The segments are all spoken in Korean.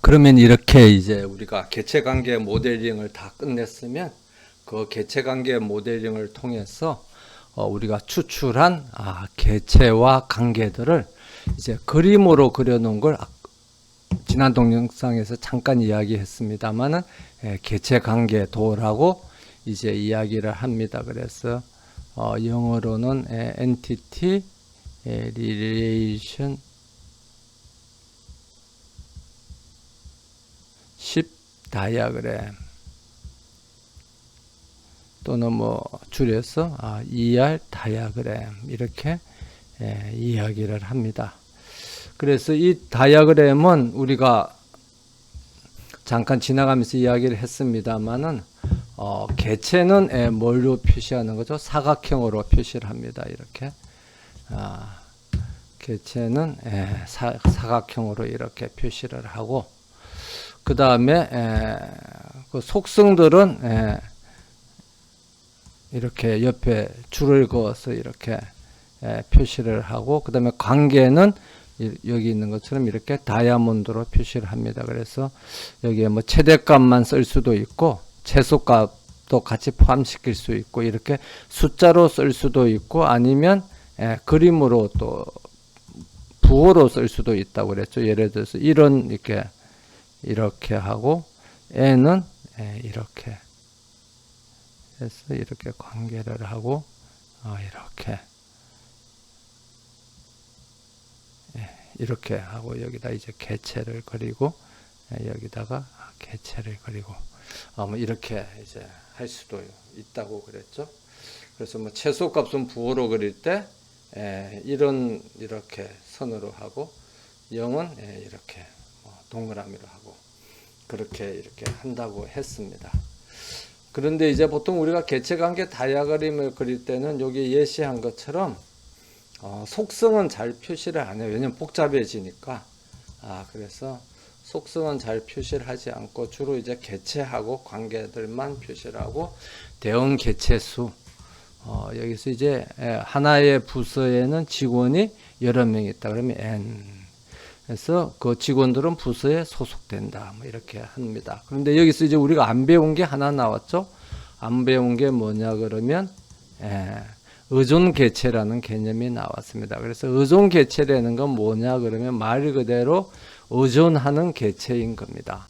그러면 이렇게 이제 우리가 개체관계 모델링을 다 끝냈으면 그 개체관계 모델링을 통해서 우리가 추출한 개체와 관계들을 이제 그림으로 그려놓은 걸 지난 동영상에서 잠깐 이야기했습니다만은 개체관계도라고 이제 이야기를 합니다. 그래서 영어로는 entity relation 다이어그램 또는 뭐 줄여서 ER 다이어그램 이렇게 이야기를 합니다. 그래서 이 다이어그램은 우리가 잠깐 지나가면서 이야기를 했습니다만은 개체는 뭘로 표시하는 거죠? 사각형으로 표시를 합니다. 이렇게 개체는 사각형으로 이렇게 표시를 하고 그 다음에 그 속성들은 이렇게 옆에 줄을 그어서 이렇게 표시를 하고 그 다음에 관계는 여기 있는 것처럼 이렇게 다이아몬드로 표시를 합니다. 그래서 여기에 뭐 최대값만 쓸 수도 있고 최소값도 같이 포함시킬 수 있고 이렇게 숫자로 쓸 수도 있고 아니면 그림으로 또 부호로 쓸 수도 있다고 그랬죠. 예를 들어서 이런 이렇게 하고 n은 이렇게 해서 이렇게 관계를 하고 이렇게 하고 여기다 이제 개체를 그리고 여기다가 개체를 그리고 뭐 이렇게 이제 할 수도 있다고 그랬죠. 그래서 뭐 최소값은 부호로 그릴 때 이렇게 선으로 하고 0은 이렇게 동그라미로 하고 그렇게 이렇게 한다고 했습니다. 그런데 이제 보통 우리가 개체관계 다이어그램을 그릴 때는 여기 예시한 것처럼 속성은 잘 표시를 안 해요. 왜냐면 복잡해지니까. 그래서 속성은 잘 표시를 하지 않고 주로 이제 개체하고 관계들만 표시를 하고 대응 개체수 여기서 이제 하나의 부서에는 직원이 여러 명 있다. 그러면 n 그래서 그 직원들은 부서에 소속된다. 뭐 이렇게 합니다. 그런데 여기서 이제 우리가 안 배운 게 하나 나왔죠. 안 배운 게 뭐냐 그러면 의존 개체라는 개념이 나왔습니다. 그래서 의존 개체라는 건 뭐냐 그러면 말 그대로 의존하는 개체인 겁니다.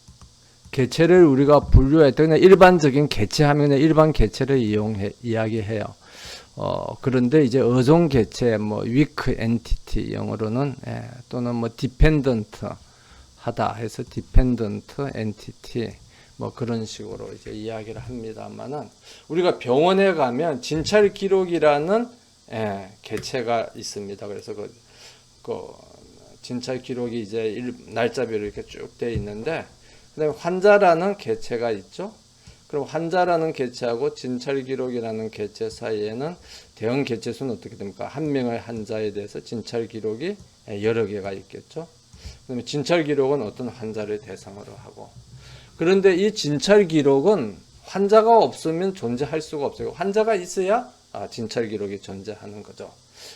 개체를 우리가 분류할 때 그냥 일반적인 개체하면 일반 개체를 이야기해요. 그런데 이제 의존 개체, 뭐 weak entity 영어로는 또는 뭐 dependent 하다 해서 dependent entity 뭐 그런 식으로 이제 이야기를 합니다만은 우리가 병원에 가면 진찰 기록이라는 개체가 있습니다. 그래서 그 진찰 기록이 이제 날짜별로 이렇게 쭉 되어 있는데 그다음에 환자라는 개체가 있죠. 그럼 환자라는 개체하고 진찰 기록이라는 개체 사이에는 대응 개체수는 어떻게 됩니까? 한 명의 환자에 대해서 진찰 기록이 여러 개가 있겠죠. 그다음에 진찰 기록은 어떤 환자를 대상으로 하고 그런데 이 진찰 기록은 환자가 없으면 존재할 수가 없어요. 환자가 있어야 진찰 기록이 존재하는 거죠.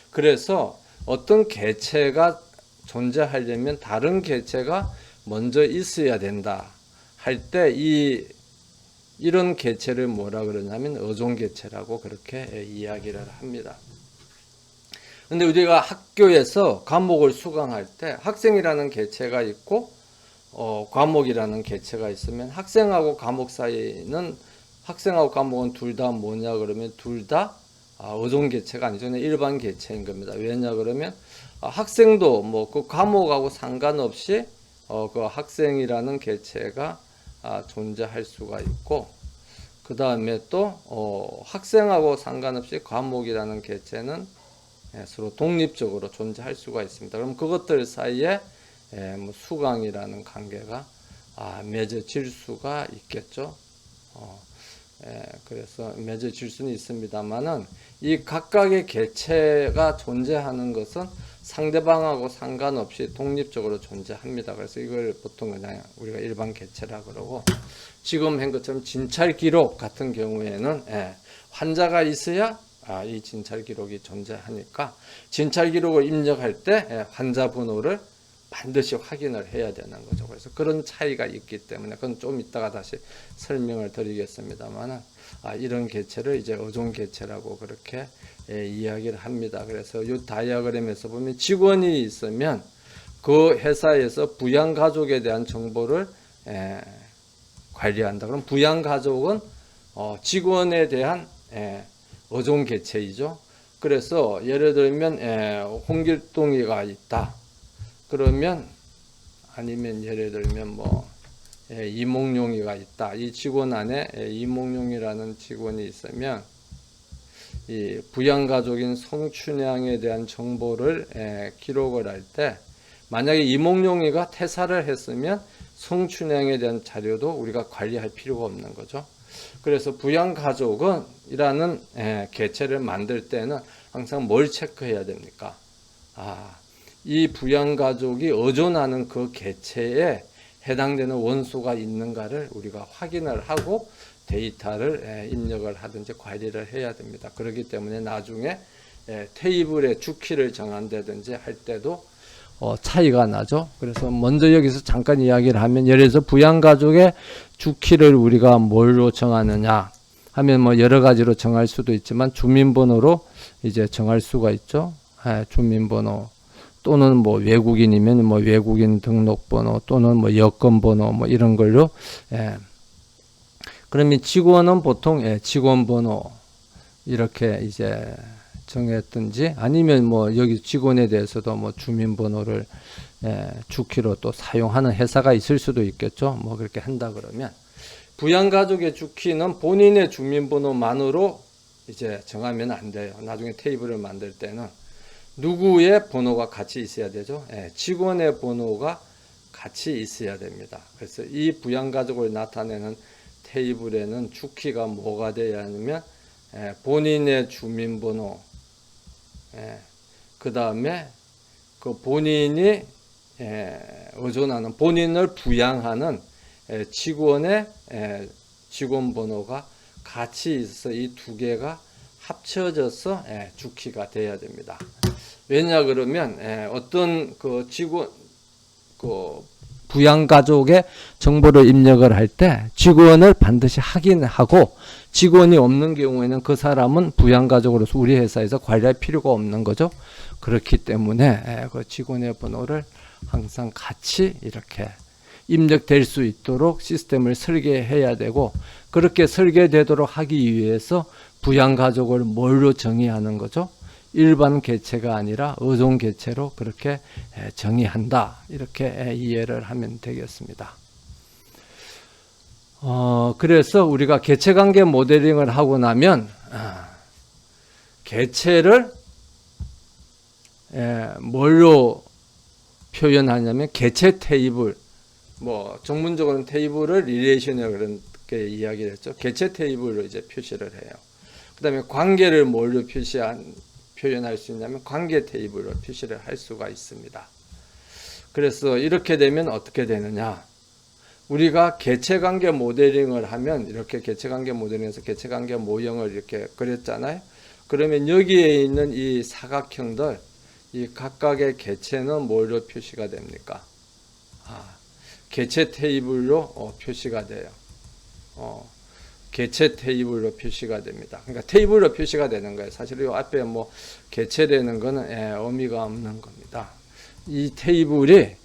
그래서 어떤 개체가 존재하려면 다른 개체가 먼저 있어야 된다 할 때 이런 개체를 뭐라 그러냐면 의존 개체라고 그렇게 이야기를 합니다. 근데 우리가 학교에서 과목을 수강할 때 학생이라는 개체가 있고 과목이라는 개체가 있으면 학생하고 과목 사이는 학생하고 과목은 둘 다 뭐냐 그러면 둘 다 의존 개체가 아니죠. 일반 개체인 겁니다. 왜냐 그러면 학생도 뭐 그 과목하고 상관없이 그 학생이라는 개체가 존재할 수가 있고 그 다음에 또 학생하고 상관없이 과목이라는 개체는 서로 독립적으로 존재할 수가 있습니다. 그럼 그것들 사이에 뭐 수강이라는 관계가 맺어질 수가 있겠죠. 그래서 맺어질 수는 있습니다만은 이 각각의 개체가 존재하는 것은 상대방하고 상관없이 독립적으로 존재합니다. 그래서 이걸 보통 그냥 우리가 일반 개체라 그러고 지금 한 것처럼 진찰 기록 같은 경우에는 환자가 있어야 이 진찰 기록이 존재하니까 진찰 기록을 입력할 때 환자 번호를 반드시 확인을 해야 되는 거죠. 그래서 그런 차이가 있기 때문에 그건 좀 이따가 다시 설명을 드리겠습니다만, 이런 개체를 이제 어종 개체라고 그렇게 이야기를 합니다. 그래서 이 다이어그램에서 보면 직원이 있으면 그 회사에서 부양 가족에 대한 정보를 관리한다. 그럼 부양 가족은 직원에 대한 어종 개체이죠. 그래서 예를 들면 홍길동이가 있다. 그러면 아니면 예를 들면 이몽룡이가 있다. 이 직원 안에 이몽룡이라는 직원이 있으면 이 부양가족인 송춘향에 대한 정보를 기록을 할 때, 만약에 이몽룡이가 퇴사를 했으면 송춘향에 대한 자료도 우리가 관리할 필요가 없는 거죠. 그래서 부양가족은 이라는 개체를 만들 때는 항상 뭘 체크해야 됩니까? 이 부양가족이 의존하는 그 개체에 해당되는 원소가 있는가를 우리가 확인을 하고 데이터를 입력을 하든지 관리를 해야 됩니다. 그렇기 때문에 나중에 테이블의 주키를 정한다든지 할 때도 차이가 나죠. 그래서 먼저 여기서 잠깐 이야기를 하면, 예를 들어서 부양가족의 주키를 우리가 뭘로 정하느냐 하면 여러 가지로 정할 수도 있지만 주민번호로 이제 정할 수가 있죠. 주민번호 또는 외국인이면 외국인 등록번호 또는 여권번호 이런 걸로. 그러면 직원은 보통 직원번호 이렇게 이제 정했든지, 아니면 여기 직원에 대해서도 주민번호를 주키로 또 사용하는 회사가 있을 수도 있겠죠. 그렇게 한다 그러면, 부양가족의 주키는 본인의 주민번호만으로 이제 정하면 안 돼요. 나중에 테이블을 만들 때는 누구의 번호가 같이 있어야 되죠. 직원의 번호가 같이 있어야 됩니다. 그래서 이 부양가족을 나타내는 테이블에는 주키가 뭐가 되어야 하냐면 본인의 주민번호, 그 다음에 그 본인이 의존하는, 본인을 부양하는 직원의 직원번호가 같이 있어 이 두 개가 합쳐져서 주키가 돼야 됩니다. 왜냐 그러면 어떤 그 직원, 부양가족의 정보를 입력을 할 때 직원을 반드시 확인하고, 직원이 없는 경우에는 그 사람은 부양가족으로서 우리 회사에서 관리할 필요가 없는 거죠. 그렇기 때문에 그 직원의 번호를 항상 같이 이렇게 입력될 수 있도록 시스템을 설계해야 되고, 그렇게 설계되도록 하기 위해서 부양가족을 뭘로 정의하는 거죠? 일반 개체가 아니라 어종 개체로 그렇게 정의한다. 이렇게 이해를 하면 되겠습니다. 그래서 우리가 개체관계 모델링을 하고 나면 개체를 뭘로 표현하냐면 개체 테이블, 전문적으로는 테이블을 리레이션이라고 그렇게 이야기를 했죠. 개체 테이블로 이제 표시를 해요. 그 다음에 관계를 뭘로 표현할 수 있냐면 관계 테이블로 표시를 할 수가 있습니다. 그래서 이렇게 되면 어떻게 되느냐, 우리가 개체관계 모델링을 하면 이렇게 개체관계 모델링에서 개체관계 모형을 이렇게 그렸잖아요. 그러면 여기에 있는 이 사각형들, 이 각각의 개체는 뭘로 표시가 됩니까? 개체 테이블로 표시가 돼요. 개체 테이블로 표시가 됩니다. 그러니까 테이블로 표시가 되는 거예요. 사실 이 앞에 개체되는 거는 의미가 없는 겁니다. 이 테이블이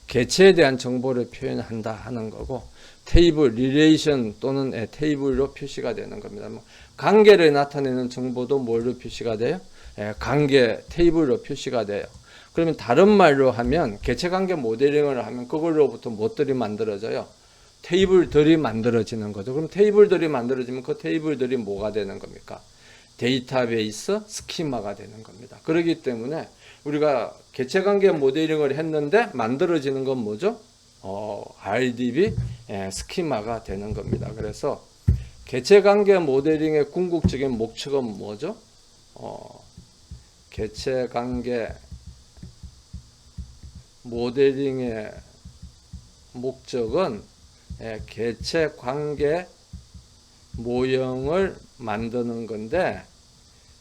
개체에 대한 정보를 표현한다 하는 거고, 테이블, 리레이션 또는 테이블로 표시가 되는 겁니다. 관계를 나타내는 정보도 뭘로 표시가 돼요? 관계 테이블로 표시가 돼요. 그러면 다른 말로 하면 개체관계 모델링을 하면 그걸로부터 무엇들이 만들어져요? 테이블들이 만들어지는 거죠. 그럼 테이블들이 만들어지면 그 테이블들이 뭐가 되는 겁니까? 데이터베이스 스키마가 되는 겁니다. 그렇기 때문에 우리가 개체관계 모델링을 했는데 만들어지는 건 뭐죠? RDB 스키마가 되는 겁니다. 그래서 개체관계 모델링의 궁극적인 목적은 뭐죠? 개체관계 모델링의 목적은 개체관계 모형을 만드는 건데,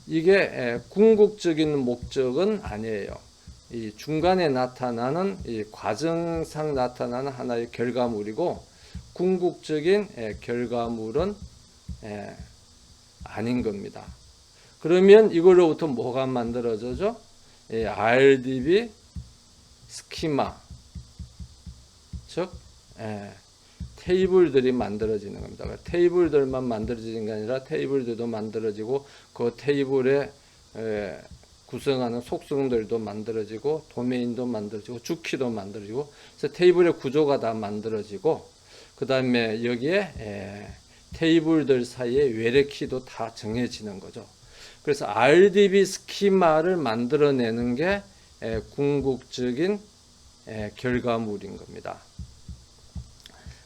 이게 궁극적인 목적은 아니에요. 이 중간에 나타나는 이 과정상 나타나는 하나의 결과물이고 궁극적인 결과물은 아닌 겁니다. 그러면 이걸로부터 뭐가 만들어져죠? RDB 스키마, 즉 테이블들이 만들어지는 겁니다. 테이블들만 만들어지는 게 아니라 테이블들도 만들어지고 그 테이블에 구성하는 속성들도 만들어지고 도메인도 만들어지고 주키도 만들어지고 그래서 테이블의 구조가 다 만들어지고 그 다음에 여기에 테이블들 사이에 외래키도 다 정해지는 거죠. 그래서 RDB 스키마를 만들어내는 게 궁극적인 결과물인 겁니다.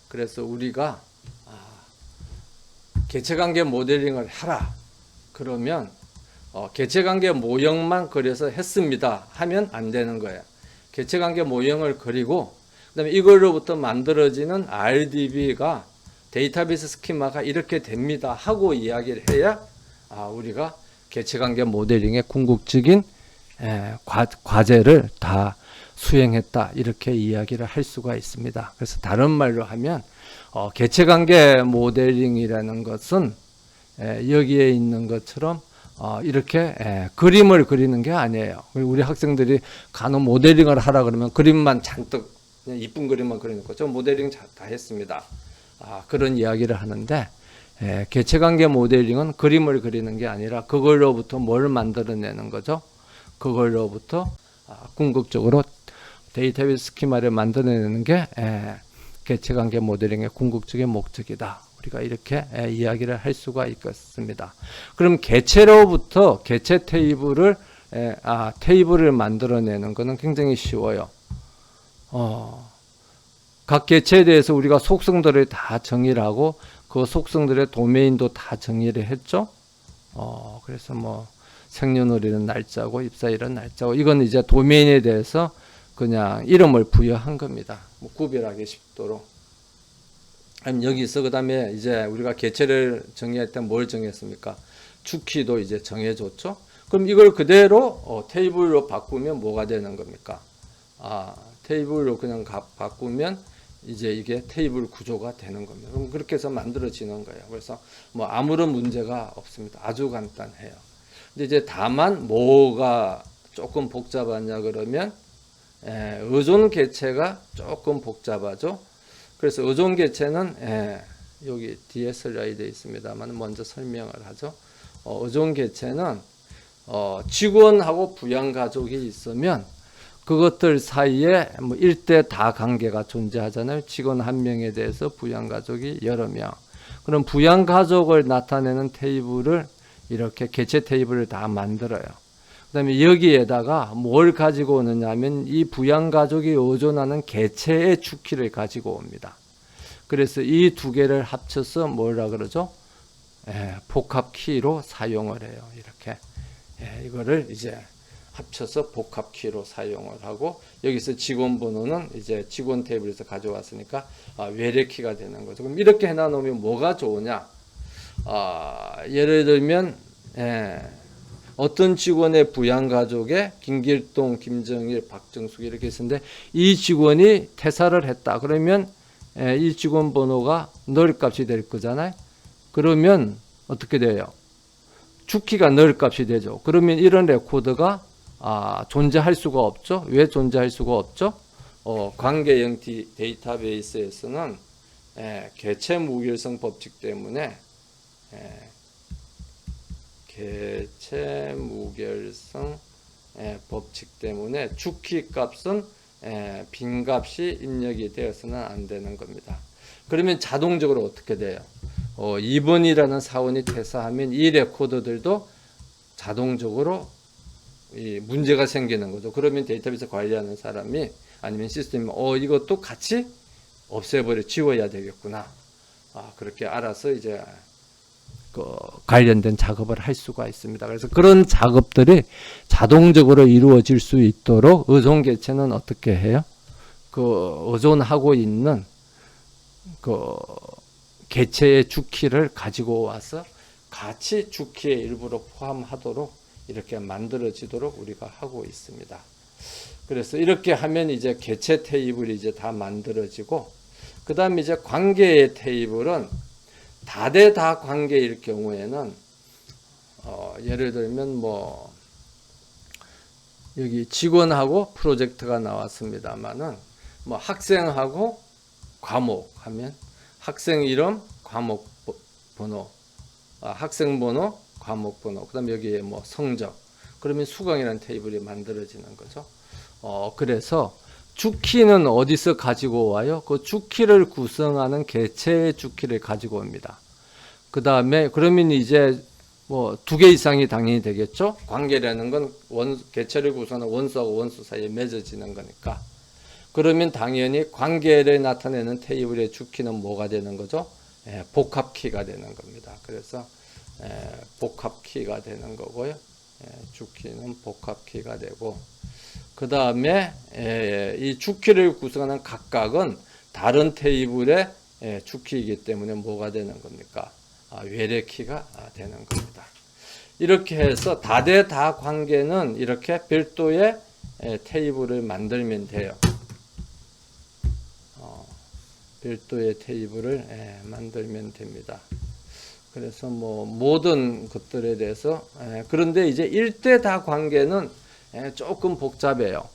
그래서 우리가 개체관계 모델링을 하라 그러면 개체관계 모형만 그려서 했습니다 하면 안 되는 거예요. 개체관계 모형을 그리고 그다음에 이걸로부터 만들어지는 RDB가 데이터베이스 스키마가 이렇게 됩니다 하고 이야기를 해야 우리가 개체관계 모델링의 궁극적인 과제를 다 수행했다 이렇게 이야기를 할 수가 있습니다. 그래서 다른 말로 하면 개체관계 모델링이라는 것은 여기에 있는 것처럼 이렇게 그림을 그리는 게 아니에요. 우리 학생들이 간혹 모델링을 하라 그러면 그림만 잔뜩 그냥 이쁜 그림만 그리는 거죠. 모델링 다 했습니다. 그런 이야기를 하는데 개체관계 모델링은 그림을 그리는 게 아니라 그걸로부터 뭘 만들어내는 거죠. 그걸로부터 궁극적으로 데이터베이스 스키마를 만들어내는 게 개체관계 모델링의 궁극적인 목적이다. 우리가 이렇게 이야기를 할 수가 있겠습니다. 그럼 개체로부터 개체 테이블을 만들어내는 것은 굉장히 쉬워요. 각 개체에 대해서 우리가 속성들을 다 정의를 하고 그 속성들의 도메인도 다 정의를 했죠. 그래서 뭐 생년월일은 날짜고 입사일은 날짜고 이건 이제 도메인에 대해서 그냥 이름을 부여한 겁니다. 뭐 구별하기 쉽도록. 여기서 그 다음에 이제 우리가 개체를 정의할 때 뭘 정했습니까? 주키도 이제 정해줬죠. 그럼 이걸 그대로 테이블로 바꾸면 뭐가 되는 겁니까? 테이블로 그냥 바꾸면 이제 이게 테이블 구조가 되는 겁니다. 그럼 그렇게 해서 만들어지는 거예요. 그래서 뭐 아무런 문제가 없습니다. 아주 간단해요. 근데 이제 다만 뭐가 조금 복잡하냐 그러면 의존 개체가 조금 복잡하죠. 그래서 의존 개체는 여기 뒤에 슬라이드에 있습니다만 먼저 설명을 하죠. 의존 개체는 직원하고 부양가족이 있으면 그것들 사이에 뭐 일대 다 관계가 존재하잖아요. 직원 한 명에 대해서 부양가족이 여러 명. 그럼 부양가족을 나타내는 테이블을 이렇게 개체 테이블을 다 만들어요. 그 다음에 여기에다가 뭘 가지고 오느냐 하면 이 부양가족이 의존하는 개체의 주키를 가지고 옵니다. 그래서 이 두 개를 합쳐서 뭐라 그러죠? 복합키로 사용을 해요. 이렇게. 이거를 이제 합쳐서 복합키로 사용을 하고 여기서 직원 번호는 이제 직원 테이블에서 가져왔으니까 외래키가 되는 거죠. 그럼 이렇게 해놔놓으면 뭐가 좋으냐? 예를 들면 어떤 직원의 부양가족에 김길동, 김정일, 박정숙 이렇게 있었는데 이 직원이 퇴사를 했다. 그러면 이 직원 번호가 널 값이 될 거잖아요. 그러면 어떻게 돼요? 주키가 널 값이 되죠. 그러면 이런 레코드가 존재할 수가 없죠. 왜 존재할 수가 없죠? 관계형 데이터베이스에서는 개체 무결성 법칙 때문에 개체 무결성 법칙 때문에 주키 값은 빈 값이 입력이 되어서는 안 되는 겁니다. 그러면 자동적으로 어떻게 돼요? 2번이라는 사원이 퇴사하면 이 레코드들도 자동적으로 이 문제가 생기는 거죠. 그러면 데이터베이스 관리하는 사람이 아니면 시스템이 이것도 같이 없애버려 지워야 되겠구나. 그렇게 알아서 이제 관련된 작업을 할 수가 있습니다. 그래서 그런 작업들이 자동적으로 이루어질 수 있도록 의존 개체는 어떻게 해요? 의존하고 있는 개체의 주키를 가지고 와서 같이 주키의 일부로 포함하도록 이렇게 만들어지도록 우리가 하고 있습니다. 그래서 이렇게 하면 이제 개체 테이블이 이제 다 만들어지고, 그 다음에 이제 관계의 테이블은 다대다 관계일 경우에는, 예를 들면 뭐, 여기 직원하고 프로젝트가 나왔습니다만은, 뭐 학생하고 과목 하면 학생 이름, 과목 번호, 학생 번호, 과목 번호, 그 다음에 여기에 뭐 성적, 그러면 수강이라는 테이블이 만들어지는 거죠. 그래서 주키는 어디서 가지고 와요? 그 주키를 구성하는 개체의 주키를 가지고 옵니다. 그 다음에 그러면 이제 뭐 두 개 이상이 당연히 되겠죠. 관계라는 건 개체를 구성하는 원수하고 원수 사이에 맺어지는 거니까. 그러면 당연히 관계를 나타내는 테이블의 주키는 뭐가 되는 거죠? 복합키가 되는 겁니다. 그래서 복합키가 되는 거고요. 주키는 복합키가 되고, 그 다음에 이 주키를 구성하는 각각은 다른 테이블의 주키이기 때문에 뭐가 되는 겁니까? 외래키가 되는 겁니다. 이렇게 해서 다대다 관계는 이렇게 별도의 테이블을 만들면 돼요. 별도의 테이블을 만들면 됩니다. 그래서 뭐 모든 것들에 대해서, 그런데 이제 일대다 관계는 조금 복잡해요.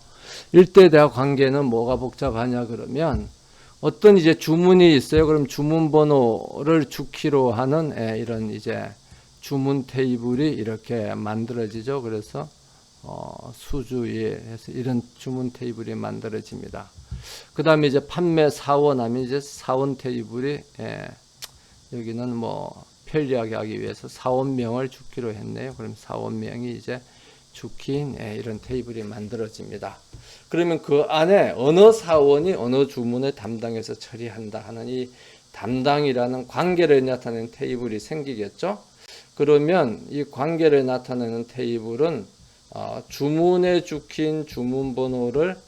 일대다 관계는 뭐가 복잡하냐 그러면, 어떤 이제 주문이 있어요. 그럼 주문 번호를 주키로 하는 이런 이제 주문 테이블이 이렇게 만들어지죠. 그래서 수주에서 이런 주문 테이블이 만들어집니다. 그 다음에 이제 판매 사원 하면 이제 사원 테이블이, 여기는 뭐 편리하게 하기 위해서 사원명을 주키로 했네요. 그럼 사원명이 이제 주키인 이런 테이블이 만들어집니다. 그러면 그 안에 어느 사원이 어느 주문을 담당해서 처리한다 하는 이 담당이라는 관계를 나타내는 테이블이 생기겠죠. 그러면 이 관계를 나타내는 테이블은 주문에 주키인 주문 번호를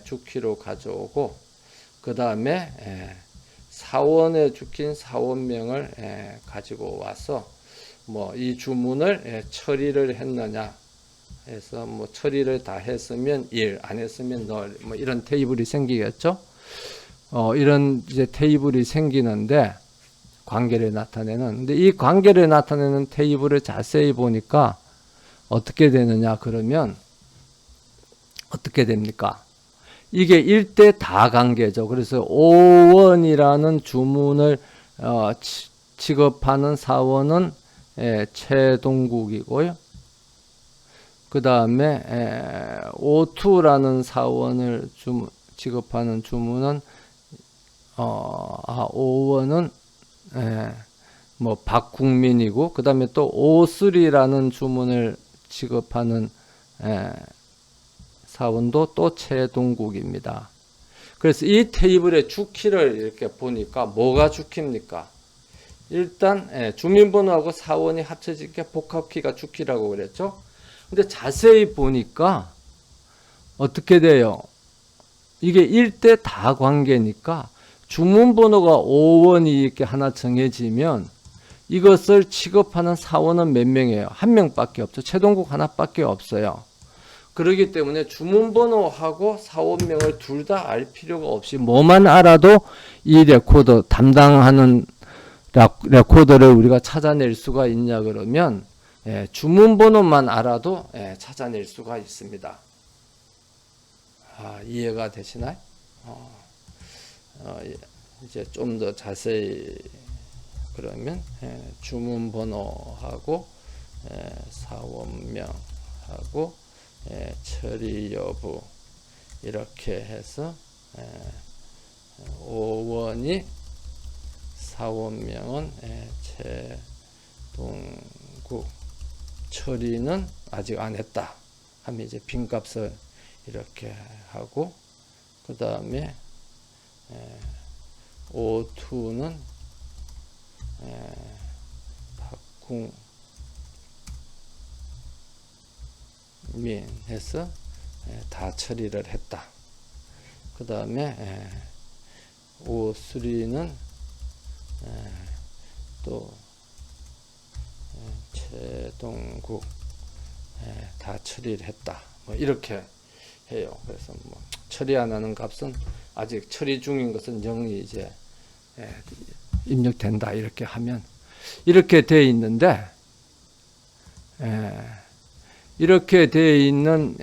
주키로 가져오고, 그 다음에 사원에 주킨 사원명을 가지고 와서 뭐 이 주문을 처리를 했느냐 해서 뭐 처리를 다 했으면 1, 안 했으면 널, 뭐 이런 테이블이 생기겠죠. 이런 이제 테이블이 생기는데, 관계를 나타내는. 근데 이 관계를 나타내는 테이블을 자세히 보니까 어떻게 되느냐 그러면 어떻게 됩니까? 이게 일대다 관계죠. 그래서 5원이라는 주문을 취급하는 사원은 최동국이고요. 그 다음에 O2라는 사원을 취급하는 주문은 5원은 뭐 박국민이고, 그 다음에 또 O3라는 주문을 취급하는 사원도 또 최동국입니다. 그래서 이 테이블의 주키를 이렇게 보니까 뭐가 주키입니까? 일단 주민번호하고 사원이 합쳐진 게 복합키가 주키라고 그랬죠. 근데 자세히 보니까 어떻게 돼요? 이게 1대다 관계니까 주문번호가 5원이 이렇게 하나 정해지면 이것을 취급하는 사원은 몇 명이에요? 한 명밖에 없죠. 최동국 하나밖에 없어요. 그렇기 때문에 주문번호하고 사원명을 둘 다 알 필요가 없이 뭐만 알아도 이 레코더 담당하는 레코더를 우리가 찾아낼 수가 있냐 그러면 주문번호만 알아도 찾아낼 수가 있습니다. 이해가 되시나요? 이제 좀 더 자세히 그러면 주문번호하고 사원명하고 처리 여부 이렇게 해서 5원이 사원명은 최동국, 처리는 아직 안 했다 하면 이제 빈값을 이렇게 하고, 그 다음에 O2는 박국민 해서 다 처리를 했다. 그 다음에 O3는 또 최동국 다 처리를 했다. 뭐 이렇게 해요. 그래서 뭐 처리 안 하는 값은 아직 처리 중인 것은 0이 이제 입력된다 이렇게 하면 이렇게 돼 있는데 이렇게 돼 있는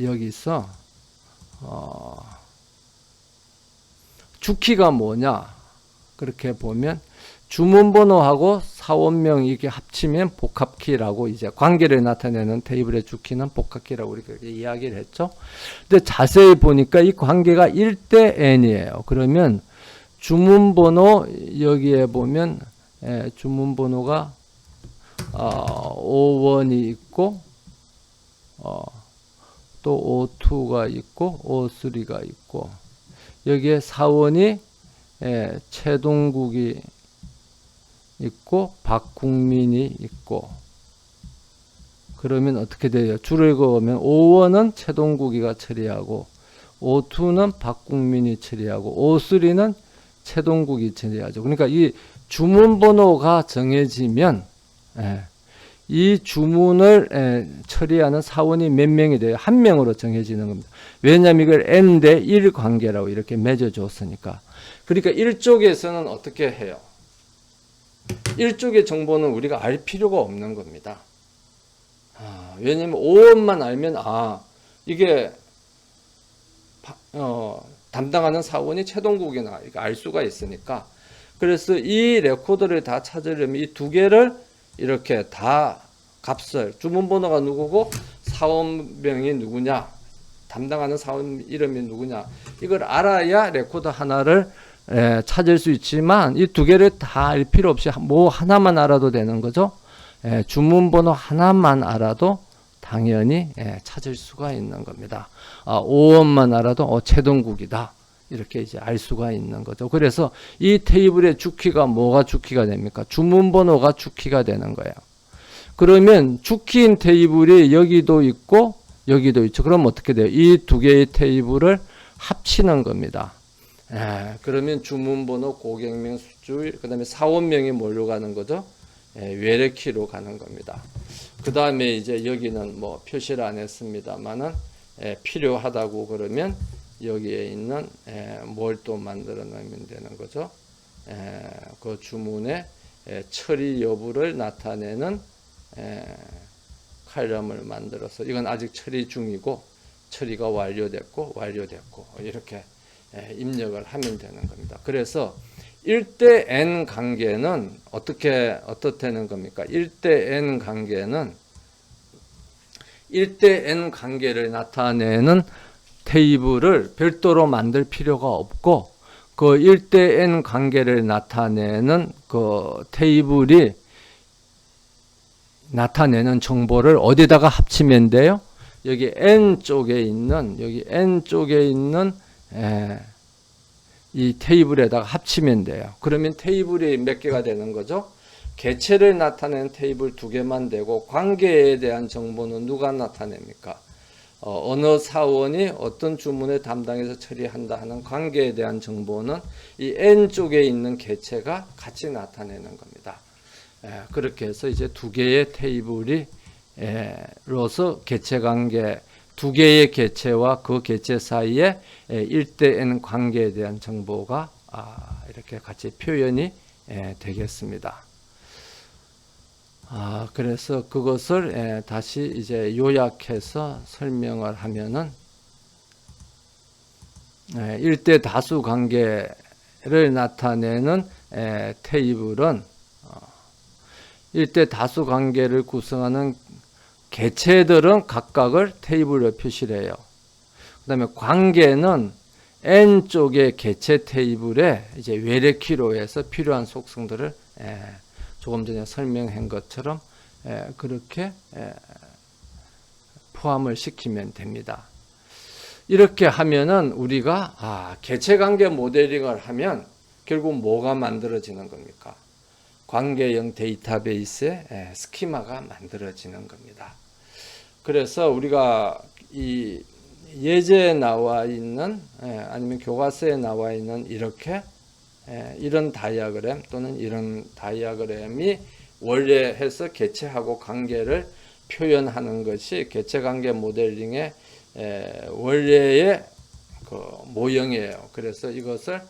여기서 주키가 뭐냐 그렇게 보면 주문번호하고 사원명 이게 합치면 복합키라고 이제 관계를 나타내는 테이블의 주키는 복합키라고 우리가 이야기를 했죠. 근데 자세히 보니까 이 관계가 1대 n이에요. 그러면 주문번호 여기에 보면 주문번호가 51이 있고 또 52가 있고 53가 있고 여기에 사원이 최동국이 있고 박국민이 있고 그러면 어떻게 돼요? 줄을 그으면 5원은 최동국이가 처리하고 52는 박국민이 처리하고 53는 최동국이 처리하죠. 그러니까 이 주문번호가 정해지면 이 주문을 처리하는 사원이 몇 명이 돼요? 한 명으로 정해지는 겁니다. 왜냐하면 이걸 n 대 1 관계라고 이렇게 맺어줬으니까. 그러니까 1쪽에서는 어떻게 해요? 1쪽의 정보는 우리가 알 필요가 없는 겁니다. 왜냐하면 5원만 알면 이게 담당하는 사원이 최동국이나 이렇게 알 수가 있으니까 그래서 이 레코더를 다 찾으려면 이 두 개를 이렇게 다 값을 주문번호가 누구고 사원명이 누구냐 담당하는 사원 이름이 누구냐 이걸 알아야 레코더 하나를 찾을 수 있지만 이 두 개를 다 알 필요 없이 뭐 하나만 알아도 되는 거죠. 주문번호 하나만 알아도 당연히 찾을 수가 있는 겁니다. 5원만 알아도 최동국이다 이렇게 이제 알 수가 있는 거죠. 그래서 이 테이블의 주키가 뭐가 주키가 됩니까? 주문번호가 주키가 되는 거예요. 그러면 주키인 테이블이 여기도 있고 여기도 있죠. 그럼 어떻게 돼요? 이 두 개의 테이블을 합치는 겁니다. 그러면 주문번호, 고객명, 수주일, 그 다음에 사원명이 뭘로 가는 거죠? 외래키로 가는 겁니다. 그 다음에 이제 여기는 뭐 표시를 안 했습니다만은 필요하다고 그러면 여기에 있는 뭘 또 만들어 놓으면 되는 거죠. 그 주문의 처리 여부를 나타내는 칼럼을 만들어서 이건 아직 처리 중이고 처리가 완료됐고 이렇게 입력을 하면 되는 겁니다. 그래서 1대 n 관계는 어떻다는 겁니까? 1대 n 관계는 1대 n 관계를 나타내는 테이블을 별도로 만들 필요가 없고 그 1대 n 관계를 나타내는 그 테이블이 나타내는 정보를 어디다가 합치면 돼요? 여기 n 쪽에 있는 이 테이블에다가 합치면 돼요. 그러면 테이블이 몇 개가 되는 거죠? 개체를 나타내는 테이블 2개만 되고 관계에 대한 정보는 누가 나타냅니까? 어느 사원이 어떤 주문을 담당해서 처리한다 하는 관계에 대한 정보는 이 n 쪽에 있는 개체가 같이 나타내는 겁니다. 그렇게 해서 이제 2개의 테이블이 로서 개체 관계 2개의 개체와 그 개체 사이에 1대 n 관계에 대한 정보가 이렇게 같이 표현이 되겠습니다. 그래서 그것을 다시 이제 요약해서 설명을 하면은 1대 다수 관계를 나타내는 테이블은 1대 다수 관계를 구성하는 개체들은 각각을 테이블로 표시를 해요. 그 다음에 관계는 n 쪽의 개체 테이블에 이제 외래키로 해서 필요한 속성들을 조금 전에 설명한 것처럼 그렇게 포함을 시키면 됩니다. 이렇게 하면은 우리가 개체관계 모델링을 하면 결국 뭐가 만들어지는 겁니까? 관계형 데이터베이스의 스키마가 만들어지는 겁니다. 그래서 우리가 이 예제에 나와 있는 아니면 교과서에 나와 있는 이런 다이어그램 또는 이런 다이어그램이 원래 해서 개체하고 관계를 표현하는 것이 개체관계 모델링의 원래의 그 모형이에요. 그래서 이것을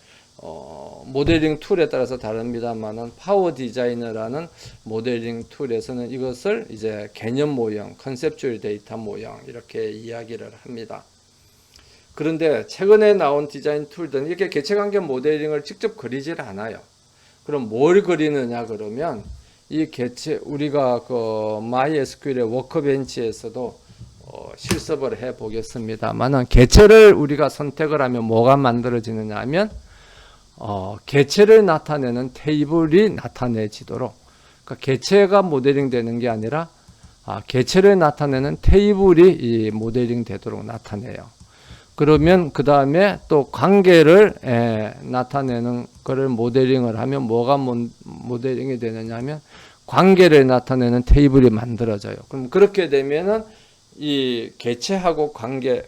모델링 툴에 따라서 다릅니다만은 파워 디자이너라는 모델링 툴에서는 이것을 이제 개념 모형, 컨셉주얼 데이터 모형 이렇게 이야기를 합니다. 그런데 최근에 나온 디자인 툴들은 이렇게 개체관계 모델링을 직접 그리질 않아요. 그럼 뭘 그리느냐 그러면 이 개체 우리가 그 MySQL의 워크벤치에서도 실습을 해 보겠습니다만은 개체를 우리가 선택을 하면 뭐가 만들어지느냐 하면 개체를 나타내는 테이블이 나타내지도록, 그러니까 개체가 모델링 되는 게 아니라 개체를 나타내는 테이블이 이 모델링 되도록 나타내요. 그러면 그 다음에 또 관계를 나타내는 거를 모델링을 하면 뭐가 모델링이 되느냐 하면 관계를 나타내는 테이블이 만들어져요. 그럼 그렇게 되면은 이 개체하고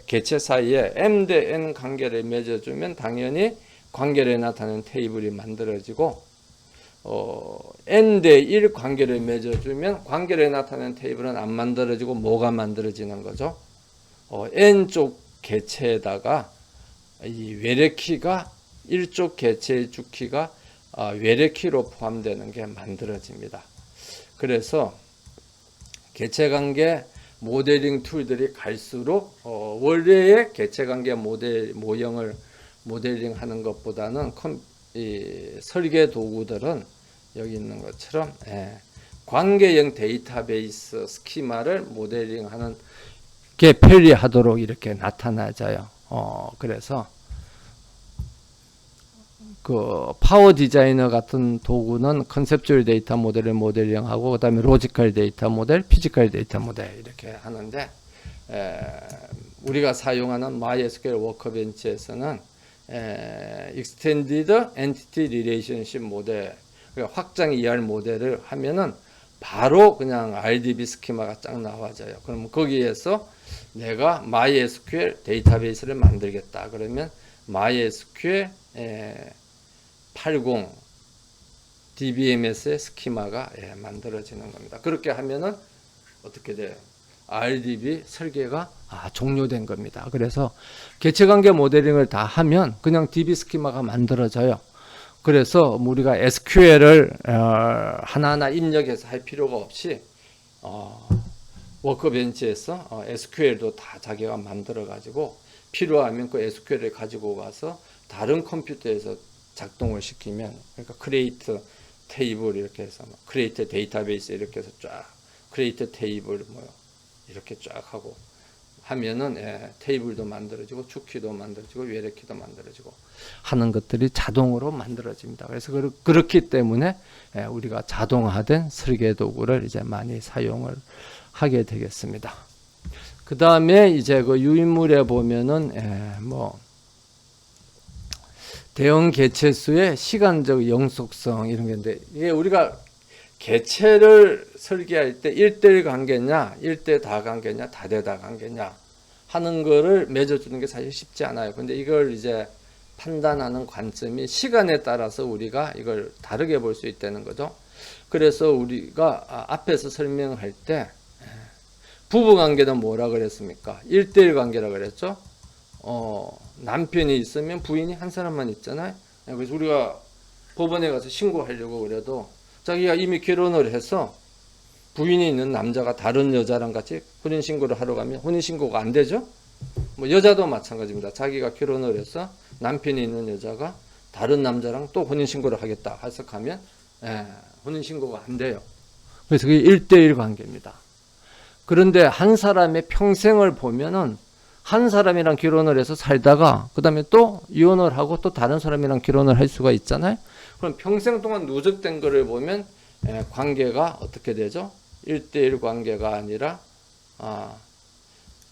개체 사이에 M 대 N 관계를 맺어주면 당연히 관계를 나타내는 테이블이 만들어지고, N 대 1 관계를 맺어주면 관계를 나타내는 테이블은 안 만들어지고 뭐가 만들어지는 거죠? N 쪽 개체에다가 이 외래키가 1쪽 개체의 주키가 외래키로 포함되는 게 만들어집니다. 그래서 개체관계 모델링 툴들이 갈수록 원래의 개체관계 모형을 모델링 하는 것보다는 이 설계 도구들은 여기 있는 것처럼 관계형 데이터베이스 스키마를 모델링하는 게 편리하도록 이렇게 나타나져요. 그래서 그 파워 디자이너 같은 도구는 컨셉주얼 데이터 모델을 모델링하고 그다음에 로지컬 데이터 모델, 피지컬 데이터 모델 이렇게 하는데, 우리가 사용하는 MySQL 워크벤치에서는 Extended Entity Relationship 모델, 그러니까 확장 ER 모델을 하면은 바로 그냥 RDB 스키마가 쫙 나와져요. 그럼 거기에서 내가 MySQL 데이터베이스를 만들겠다. 그러면 MySQL 80 DBMS의 스키마가 만들어지는 겁니다. 그렇게 하면은 어떻게 돼요? RDB 설계가 종료된 겁니다. 그래서 개체관계 모델링을 다 하면 그냥 DB 스키마가 만들어져요. 그래서 우리가 SQL을 하나하나 입력해서 할 필요가 없이 워크벤치에서 SQL도 다 자기가 만들어 가지고 필요하면 그 SQL을 가지고 가서 다른 컴퓨터에서 작동을 시키면, 그러니까 create 테이블 이렇게 해서 create 데이터베이스 이렇게 해서 쫙 create 테이블 이렇게 쫙 하고 하면은 테이블도 만들어지고 주키도 만들어지고 외래키도 만들어지고 하는 것들이 자동으로 만들어집니다. 그래서 그렇기 때문에 우리가 자동화된 설계 도구를 이제 많이 사용을 하게 되겠습니다. 그 다음에 이제 그 유인물에 보면은 대형 개체수의 시간적 영속성 이런 게 있는데, 이게 우리가 개체를 설계할 때 1대1 관계냐, 1대 다 관계냐, 다대다 관계냐 하는 거를 맺어주는 게 사실 쉽지 않아요. 근데 이걸 이제 판단하는 관점이 시간에 따라서 우리가 이걸 다르게 볼 수 있다는 거죠. 그래서 우리가 앞에서 설명할 때 부부관계는 뭐라 그랬습니까? 1대1 관계라 그랬죠. 남편이 있으면 부인이 한 사람만 있잖아요. 그래서 우리가 법원에 가서 신고하려고 그래도 자기가 이미 결혼을 해서 부인이 있는 남자가 다른 여자랑 같이 혼인신고를 하러 가면 혼인신고가 안 되죠. 여자도 마찬가지입니다. 자기가 결혼을 해서 남편이 있는 여자가 다른 남자랑 또 혼인신고를 하겠다 해석하면 혼인신고가 안 돼요. 그래서 그게 1대1 관계입니다. 그런데 한 사람의 평생을 보면은 한 사람이랑 결혼을 해서 살다가 그 다음에 또 이혼을 하고 또 다른 사람이랑 결혼을 할 수가 있잖아요. 그럼 평생 동안 누적된 거를 보면 관계가 어떻게 되죠? 1대1 관계가 아니라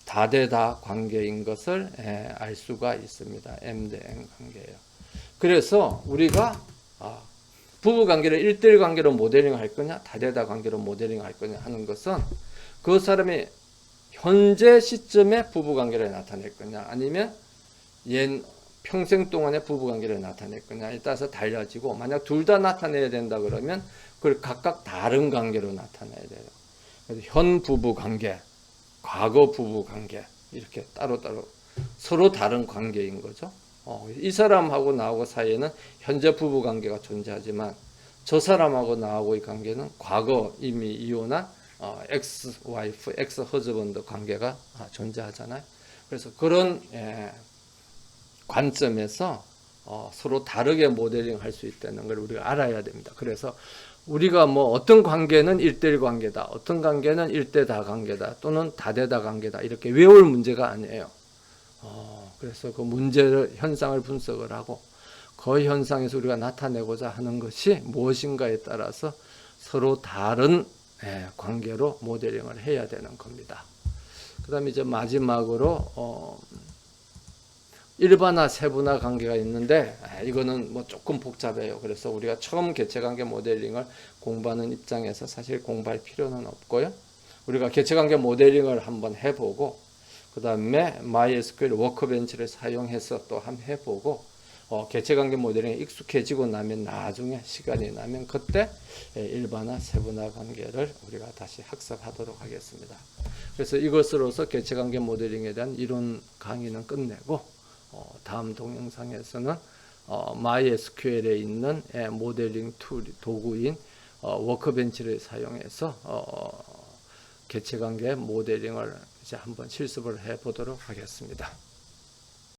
다대다 관계인 것을 알 수가 있습니다. M 대 N 관계예요. 그래서 우리가 부부 관계를 1대1 관계로 모델링 할 거냐, 다대다 관계로 모델링 할 거냐 하는 것은 그 사람이 현재 시점에 부부관계를 나타낼 거냐, 아니면 평생 동안의 부부관계를 나타낼 거냐에 따라서 달라지고, 만약 둘 다 나타내야 된다 그러면 그걸 각각 다른 관계로 나타내야 돼요. 그래서 현 부부관계, 과거 부부관계 이렇게 따로따로 서로 다른 관계인 거죠. 이 사람하고 나하고 사이에는 현재 부부 관계가 존재하지만 저 사람하고 나하고의 관계는 과거 이미 이혼한 엑스 와이프, 엑스 허즈번드 관계가 존재하잖아요. 그래서 그런 관점에서 서로 다르게 모델링 할 수 있다는 걸 우리가 알아야 됩니다. 그래서 우리가 뭐 어떤 관계는 1대1 관계다, 어떤 관계는 1대다 관계다, 또는 다대다 관계다, 이렇게 외울 문제가 아니에요. 그래서 그 문제를, 현상을 분석을 하고 그 현상에서 우리가 나타내고자 하는 것이 무엇인가에 따라서 서로 다른 관계로 모델링을 해야 되는 겁니다. 그 다음에 이제 마지막으로 일반화, 세분화 관계가 있는데 이거는 뭐 조금 복잡해요. 그래서 우리가 처음 개체관계 모델링을 공부하는 입장에서 사실 공부할 필요는 없고요. 우리가 개체관계 모델링을 한번 해보고 그 다음에 MySQL 워크벤치를 사용해서 또 한번 해보고 개체관계 모델링에 익숙해지고 나면 나중에 시간이 나면 그때 일반화, 세분화 관계를 우리가 다시 학습하도록 하겠습니다. 그래서 이것으로서 개체관계 모델링에 대한 이론 강의는 끝내고 다음 동영상에서는 MySQL에 있는 모델링 툴 도구인 워크벤치를 사용해서 개체관계 모델링을 이제 한번 실습을 해 보도록 하겠습니다.